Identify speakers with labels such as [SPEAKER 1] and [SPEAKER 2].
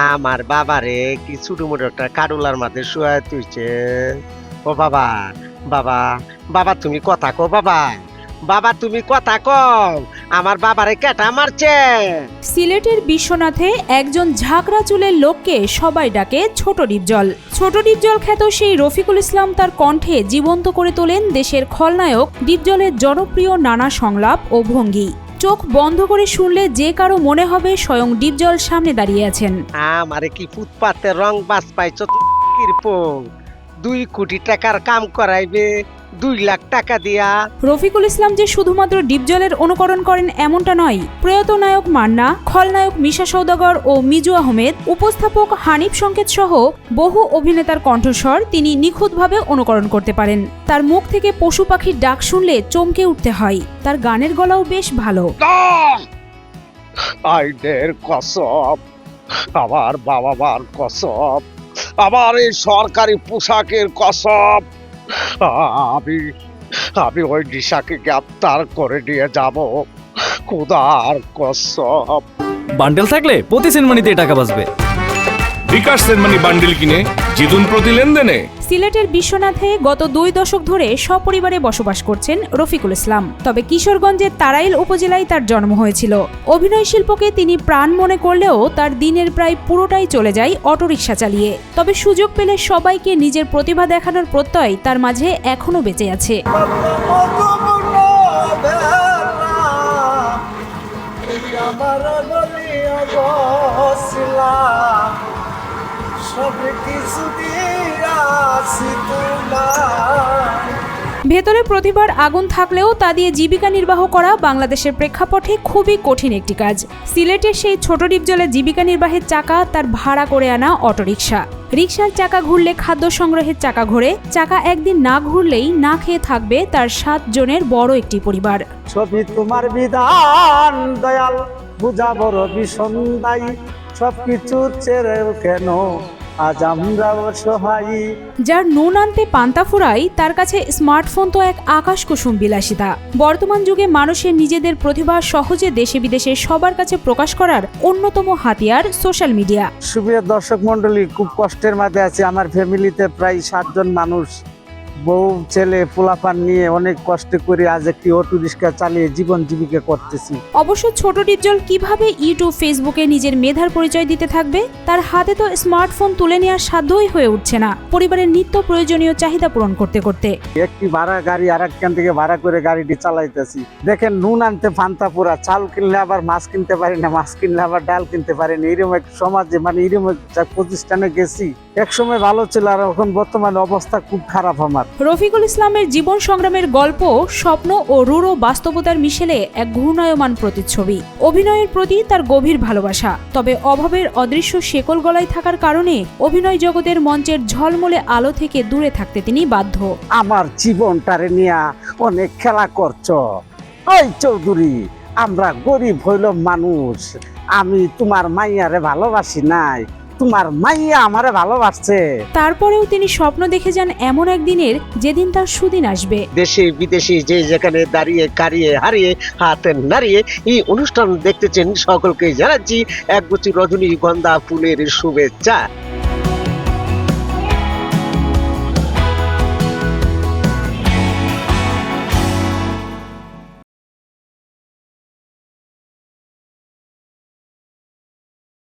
[SPEAKER 1] আমার বাবারে কি ছোট মোটো একটা কাডুলার মাঝে শুয়ায় তুইছে। ও বাবা, বাবা, বাবা তুমি কথা কও বাবা, বাবা তুমি কথা কও, আমার বাবারে কেটা মারছে।
[SPEAKER 2] সিলেটের বিশ্বনাথে একজন ঝাঁকড়া চুলের লোককে সবাই ডাকে ছোট ডিপজল। ছোট ডিপজল খ্যাত সেই রফিকুল ইসলাম তার কণ্ঠে জীবন্ত করে তোলেন দেশের খলনায়ক ডিপজলের জনপ্রিয় নানা সংলাপ ও ভঙ্গি। চোখ বন্ধ করে শুনলে যে কারো মনে হবে স্বয়ং ডিপজল সামনে দাঁড়িয়ে আছেন।
[SPEAKER 1] আমারে কি ফুটপাতে রং বাস পাইছ কিরপং, 2 কোটি টাকার কাম করাইবে 2 লাখ টাকা দিয়া।
[SPEAKER 2] রফিকুল ইসলাম যে শুধুমাত্র ডিপজলের অনুকরণ করেন এমনটা নয়। প্রয়াত নায়ক মান্না, খলনায়ক মিশা সওদাগর ও মিজু আহমেদ, উপস্থাপক হানিফ সংকেত সহ বহু অভিনেতার কণ্ঠস্বর তিনি নিখুঁতভাবে অনুকরণ করতে পারেন। তার মুখ থেকে পশু পাখির ডাক শুনলে চমকে উঠতে হয়। তার গানের গলাও বেশ ভালো।
[SPEAKER 1] আইনের কসম, আমার বাবা মার কসম, আমার এই সরকারি পোশাকের কসম, আমি আমি ওই নিশাকে গ্রেপ্তার করে নিয়ে যাব, খোদার কসম।
[SPEAKER 3] বান্ডেল থাকলে প্রতি সেনমানিতে টাকা বাঁচবে।
[SPEAKER 4] বিকাশ সেনমানি বান্ডেল কিনে জিতুন প্রতি লেনদেনে।
[SPEAKER 2] সিলেটের বিশ্বনাথে গত 2 দশক ধরে সপরিবারে বসবাস করছেন রফিকুল ইসলাম। তবে কিশোরগঞ্জের তারাইল উপজেলায় তার জন্ম হয়েছিল। অভিনয় শিল্পকে তিনি প্রাণ মনে করলেও তার দিনের প্রায় পুরোটাই চলে যায় অটোরিকশা চালিয়ে। তবে সুযোগ পেলে সবাইকে নিজের প্রতিভা দেখানোর প্রত্যয় তার মাঝে এখনো বেঁচে আছে। ভেতরে প্রতিভার আগুন থাকলেও তা দিয়ে জীবিকা নির্বাহ করা বাংলাদেশের প্রেক্ষাপটে খুবই কঠিন একটি কাজ। সিলেটের সেই ছোট ডিপজলের জীবিকা নির্বাহের চাকা তার ভাড়া করে আনা অটোরিকশা। রিকশার চাকা ঘুরলে খাদ্য সংগ্রহের চাকা ঘোরে, চাকা একদিন না ঘুরলেই না খেয়ে থাকবে তার 7 জনের বড় একটি পরিবার।
[SPEAKER 5] ছবি তোমার বিধান দয়াল, বুঝা বড় ভীষণ দায়ী, সবকিছুর ছেড়ে কেন আজ আমরা অসহায়।
[SPEAKER 2] যার নুন আনতে পান্তা ফুরাই, তার কাছে স্মার্টফোন তো এক আকাশ কুসুম বিলাসিতা। বর্তমান যুগে মানুষের নিজেদের প্রতিভা সহজে দেশে বিদেশে সবার কাছে প্রকাশ করার অন্যতম হাতিয়ার সোশ্যাল মিডিয়া।
[SPEAKER 5] সুপ্রিয় দর্শক মন্ডলী, খুব কষ্টের মাঝে আছে আমার ফ্যামিলিতে প্রায় 7 জন মানুষ, বউ ছেলে পোলাপান নিয়ে অনেক কষ্ট করে আজ একটি অটো রিক্সা চালিয়ে জীবন জীবিকা করতেছি।
[SPEAKER 2] অবশ্য ছোট ডিপজল কিভাবে ইউটিউব ফেসবুকে নিজের মেধার পরিচয় দিতে থাকবে? তার হাতে তো স্মার্টফোন তুলে নেওয়ার সাধ্যই হয়ে উঠছে না পরিবারের নিত্য প্রয়োজনীয় চাহিদা পূরণ করতে করতে।
[SPEAKER 5] একটি ভাড়া গাড়ি আরেকখান থেকে ভাড়া করে গাড়িটি চালাইতেছি। দেখেন, নুন আনতে ফান্তা পুরা, চাল কিনলে আবার মাছ কিনতে পারি না, মাছ কিনলে আবার ডাল কিনতে পারি না। এরকম এক সমাজে এরকম একটা প্রতিষ্ঠানে গেছি। একসময় ভালো ছিল, আর এখন বর্তমানে অবস্থা খুব খারাপ আমার।
[SPEAKER 2] রফিকুল ইসলামের জীবন সংগ্রামের গল্প স্বপ্ন ও রূঢ় বাস্তবতার মিশেলে এক ঘূর্ণায়মান প্রতিচ্ছবি। অভিনয়ের প্রতি তার গভীর ভালোবাসা, তবে অভাবের অদৃশ্য শেকল গলায় থাকার কারণে অভিনয় জগতের মঞ্চের ঝলমলে আলো থেকে দূরে থাকতে তিনি বাধ্য।
[SPEAKER 5] আমার জীবনটারে নিয়ে অনেক খেলা করছ। ওই চৌধুরী, আমরা গরিব হইল মানুষ, আমি তোমার মাইয়ারে ভালোবাসি নাই, তোমার মাইয়া আমারে ভালোবাসছে।
[SPEAKER 2] তারপরেও তিনি স্বপ্ন দেখে যান এমন একদিনের যেদিন তার সুদিন আসবে।
[SPEAKER 1] দেশে বিদেশে যে যেখানে দাঁড়িয়ে কারিয়ে হারিয়ে হাতে নাড়িয়ে এই অনুষ্ঠান দেখতেছেন সকলকে জানাচ্ছি একগুচ্ছ রজনীগন্ধা ফুলের শুভেচ্ছা।